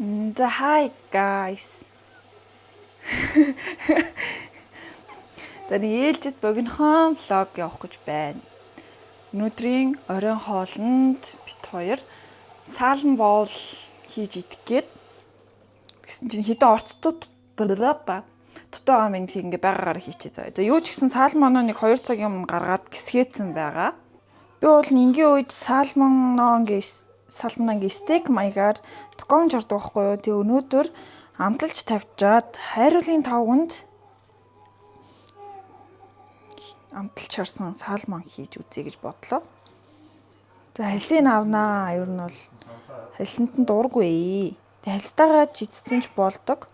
Hi guys. Таны ээлжид богинохон влог явах гэж байна. Өнөөдрийн оройн хоолнд бит хоёр саалн боол хийж идэх гээд гэсэн чинь хэдэн орцтууд тутаа минь ингээ байгаагаар хийчихээ заа. За юу ч гэсэн саалмоноо нэг 2 цагийн өмнө гаргаад гисгээсэн байгаа. Би бол энгийн үед салмононгийн стейк маягаар токон жардаг байхгүй юу. Тэгээ өнөөдөр амталж тавьчаад хайруулын тавганд амталж харсан салмон хийж үзье гэж бодлоо. За хальсыг авнаа. Ер нь бол хальсанд нь дургүй. Тэгээ хальстайгаа чицсэн ч болдог.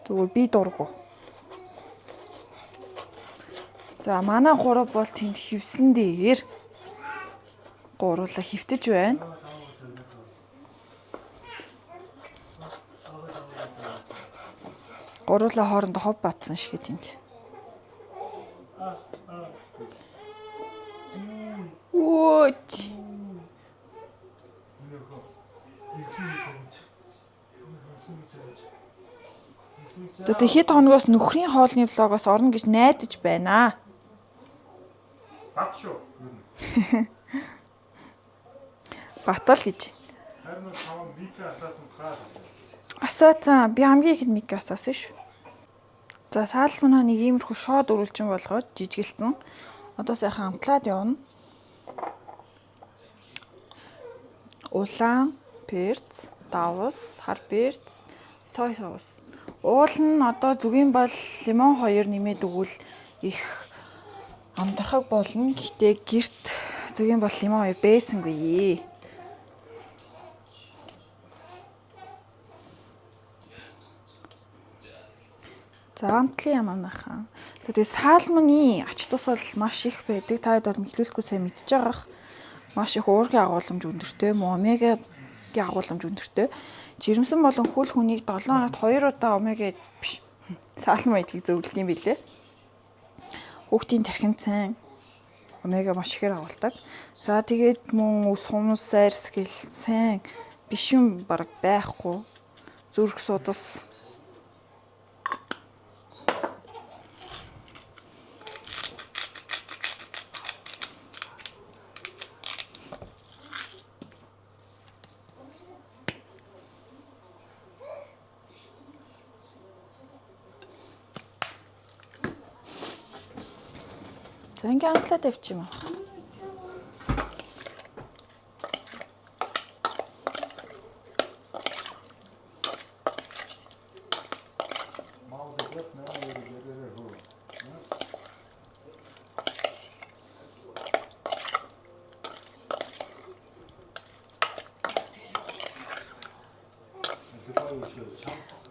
Зүгээр би дургүй. За манай гурав бол тэнд хевсэн дээр гуруула хөвтөж байна. Гуруула хоорондоо хов батсан шиг тэнд. What? Тэгээд хэд хоногоос нөхрийн хоолны влогоос орно гэж найдаж байна. Бат шүү. Батал гэж. Харин таван мика асаасан цаа. Асаацсан. Би хамгийн ихэд мика асаасан шүү. За саалмоноо нэг иймэрхүү шоод өрүүлчин болгоод жижигэлсэн. Одоо сайхан амтлаад явна. Улаан, перц, давс, хар перц, сой соус. Уул нь одоо зүгийн бол лимон 2 нэмээд өгвөл их амтрахаг болно. Гэтэ гэрт зүгийн бол лимон 2 байсангүй. За амтлын ямаанахан. Тэгээ салмоны ач тус бол маш их байдаг. Та хэд бол мэдлүүлэхгүй сайн мэдж байгаах. Маш их уургийн агуулмж өндөртэй, омегагийн агуулмж өндөртэй. Жирэмсэн болон хөл хүнийг 7 хоногт 2 удаа омега биш. Салмон идэх зөвлөд юм билээ. Хүүхдийн тархинд сайн омега маш ихээр агуулдаг. За тэгээд мөн ус хумс сайрс гэл сайн биш юм бараг байхгүй. Зүрх судас. За ингээ амтлаад авчих юм аа.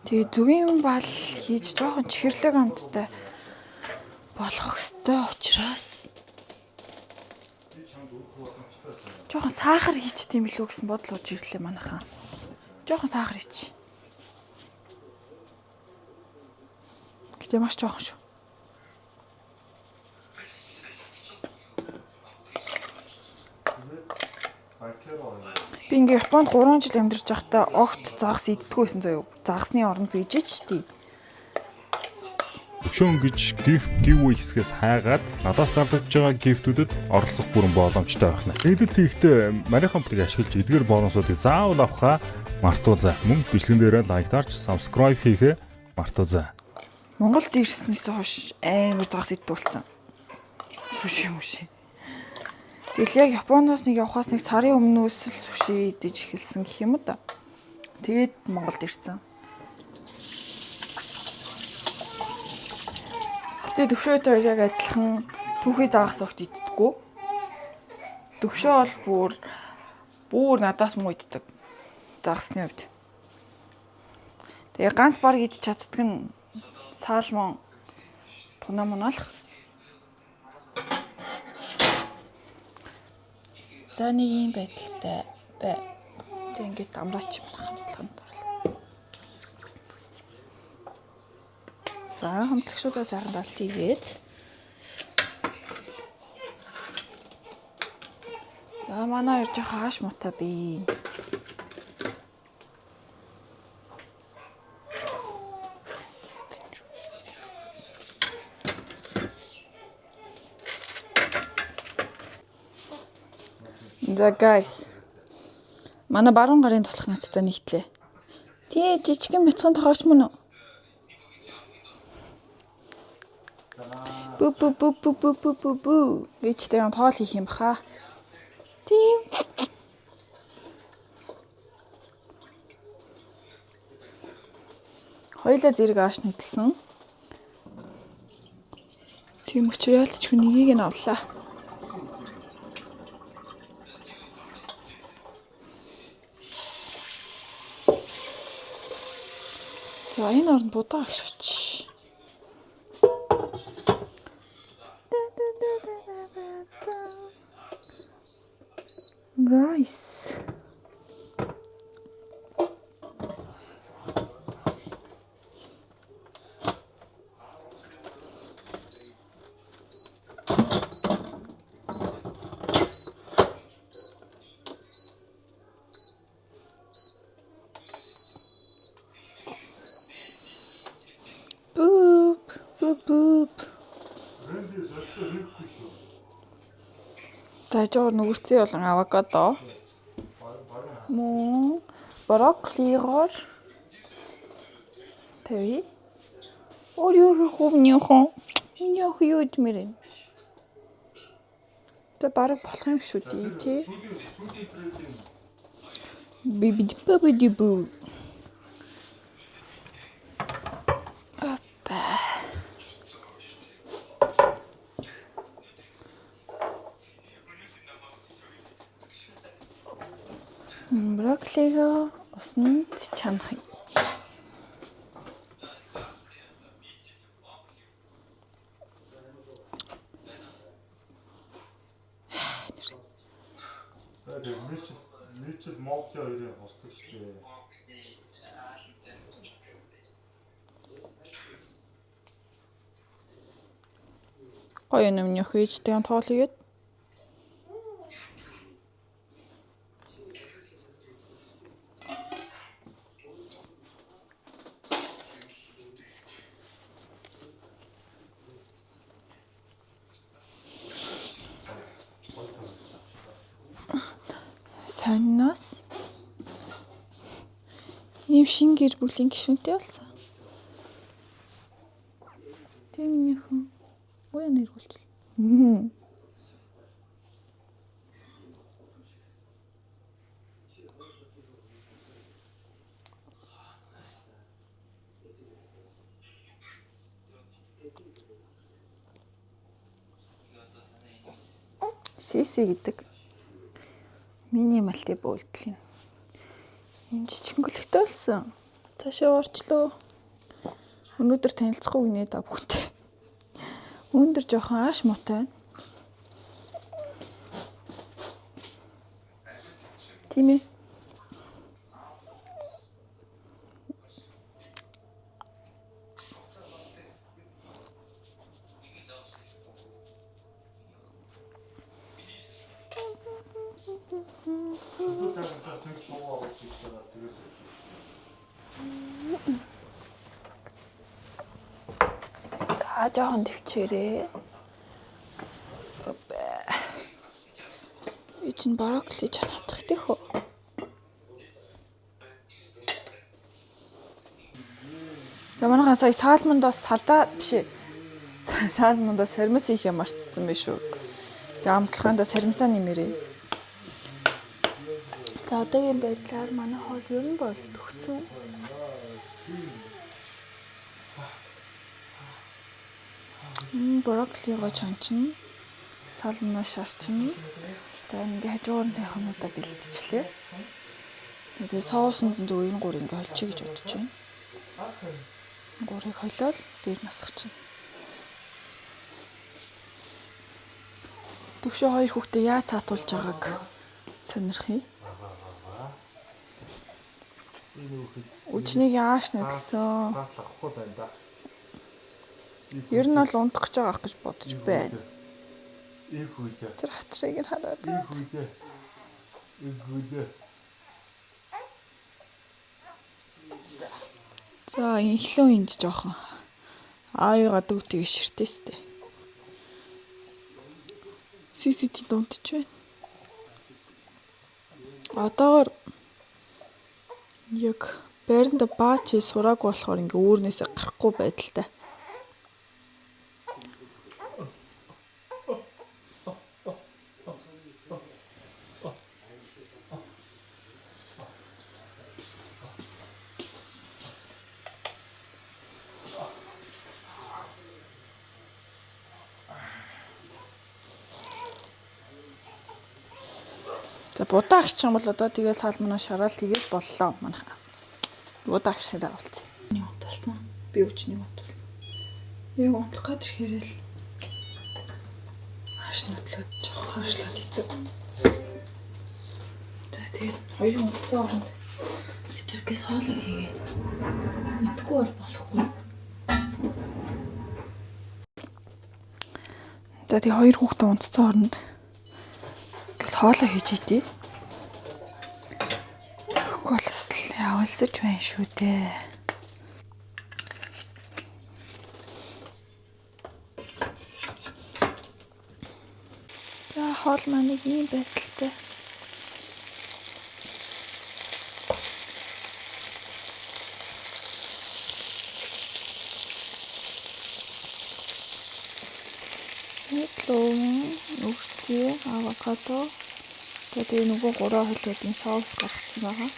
Тэгээ зүгийн бал хийж жоохон чихэрлэг амттай болох ёстой учраас жоохон сахар хийчих тийм билүү гэсэн бодол орж ирлээ манайхаа. Жоохон сахар хийчих. Гэтэ маш жоохон шүү. Би ингээ Японд 3 жил амьдарч байхдаа огт загас иддэггүй байсан заяа. Загасны оронд бийж ч тий. Шөн гэж giveaway хэсгээс хайгаад надаас зарлаж байгаа гифтүүдэд оролцох бүрэн боломжтой байна. Эдэлт хийхдээ Марийн хамтыг ашиглаж эдгээр бонусуудыг заавал авахаа мартуузаа. Мөн бичлэгэн дээр лайктаарч subscribe хийхээ мартуузаа. Монголд ирснээс хойш амар загас иддэг болсон. Суши муши. Тэгэл яг Японоос нэг явахаас нэг сарын өмнөөс л суши идэж эхэлсэн гэх юм да. Тэгээд Монголд ирсэн. Гэтэ төвшөөтэй яг адилхан түүхий загас огт иддэггүй. Төвшөө бол бүр надаас муу иддэг. Загасны хувьд. Тэгээ ганц баг идэж чаддаг нь салмон тунаа моналах. За нэг юм байдалтай бай. Тэг ингээд амраач юм хамтлаганд орлоо. За хамтлагчдаа сайхан далт хийгээд За манай хоёр жоо хааш муутай би. За guys. Манай баруун гарын туслах надтай нийтлээ. Тий жижигэн бяцхан тохиогч мөн үү? Бу гэжтэй юм тоол хийх юм баха. Тийм. Хоёулаа зэрэг ааш нэдэлсэн. Тийм учраас ялцч хүнийг нь авлаа. За энэ оронд будаа агшаач. Rice. Boop. Тажоор нүгэрцээ болон авокадо. Мөн брокколигоор тэвий. Орёо хөвнийхон. Миний ах юу идмэрэн. Тэ бараг болох юм шүү дээ тий. Бибидибу. Брокколиго усанд чанах. Мичл Мокё хоёрын хосдог шүү дээ. Гоё нэмнийх ээжтэй тоол хийгээд. Сонноос ийм шин гэр бүлийн гишүүнтэй болсон. Тэмнийхэн гоён нэргүүлчихлээ. Сиси гэдэг минималти буултал юм. Ийм жижигэнгэлэгтэй болсон. Цаашаа орчлоо. Өнөөдөр танилцахгүй гинэ да бүгдээ. Өндөр жоохон ааш муутай. Тийм ээ. Жоохон төвчээрээ. Би чинь брокколи чанадах тийх үү? Ямархан сая саалмондоос салдаа биш ээ. Саалмондоос сармис их юм марцсан байх шүү. Тэгээ амтлагаанда сармисаа нэмэрээ. За одоогийн байдлаар манай хоол ер нь бол төгцсөн. Брокколиго чанчин, салмно шарчин. За ингээ хажуугаар нь тайхнуудаа бэлтжлээ. Тэгээ соусанд зөв энэ гур ингээ холчих гэж бодож байна. Гурыг холиол дээр насах чинь. Төвшөө хоёр хүүхдээ яаж цаатуулж байгааг сонирхъя. Үчнийг яаш нэдэлсэн. Ер нь бол унтах гэж байгаа гэж бодож байна. Тэр хатрыг нь хараад байна. За инхлөө энд жоохон аавыгаа дүүтэйг ширтээстэй. CCTV унтж байна. Одоогор яг байранда баач сураагүй болохоор ингээ өөрнөөсөө гарахгүй байдалтай. За будаа агчих юм бол одоо тэгээ салманаа шараал тэгээд боллоо манайха. Будаа агшсаа дагуулсан. Нэг уталсан. Би өчнийг уталсан. Яг унтлах гадар хэрэл. Хаш нотлоод жоох харшлаад идэв. Тэгээд хоёрын утсан оронд тэргээс хоолой хийгээд идэхгүй бол болохгүй. Тэгээд хоёр хүүхдээ унтцсан оронд гээс хоолой хийж идэ. Голс явуулсаж байна шүү дээ. За хоол маань ийм байдалтай. Мэдлэн, өгцөө, авокадо. Тэгээд нөгөө 3 хөлөөдийн соус гаргацсан байгаа.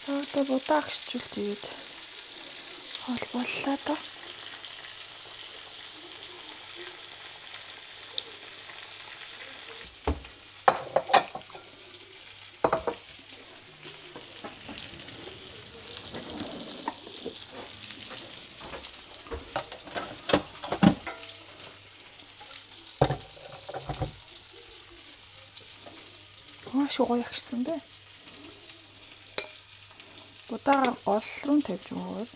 Одоо будаа агшчул тэгээд хоол боллоо доо. Маш гоё агшсан дээ. Будаагаар гол руу тавьж өгөөд.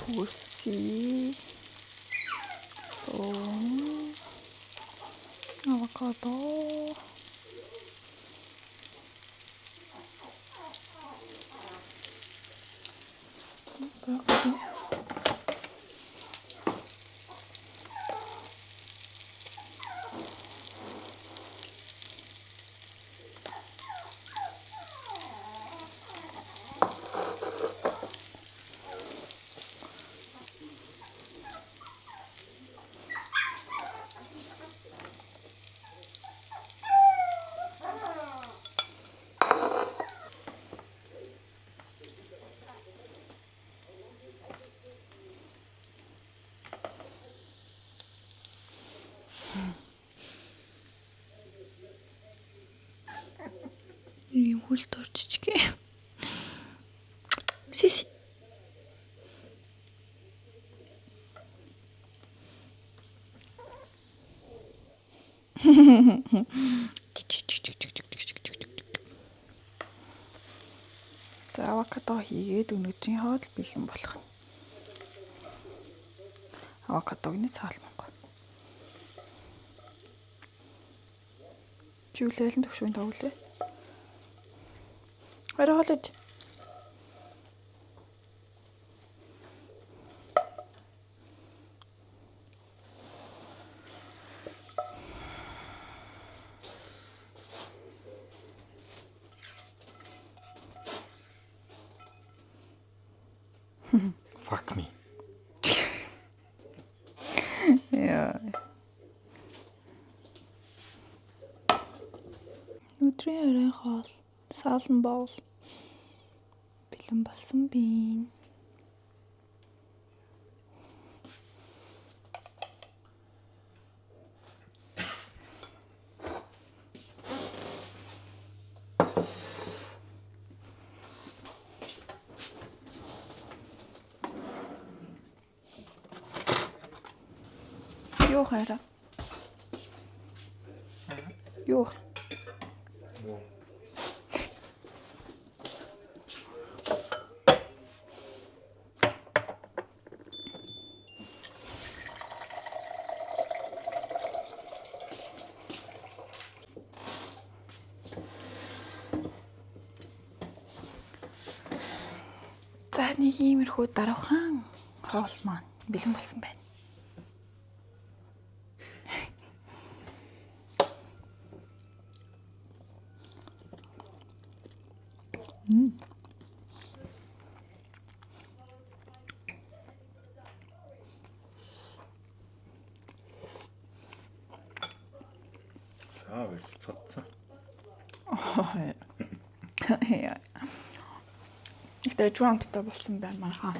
Пурси. Авокадо. Ийм хөл дорчичгээ. Сиси. За авокадо хийгээд өнөөдрийн хоол бэлэн болох нь. Авокадогны салмангаа. Жүлэйлэн төвшөнд тавлаа. Хараа хоолой. Fuck me. Яа. Өдрийн орой хоол салман боол бэлэн болсон бий. Юу хараа? Юу? За нэг иймэрхүү даруухан хоол маань бэлэн болсон байна. За байж цадсан. Яа. Ихтэй чуамттай болсон байна манайхаа.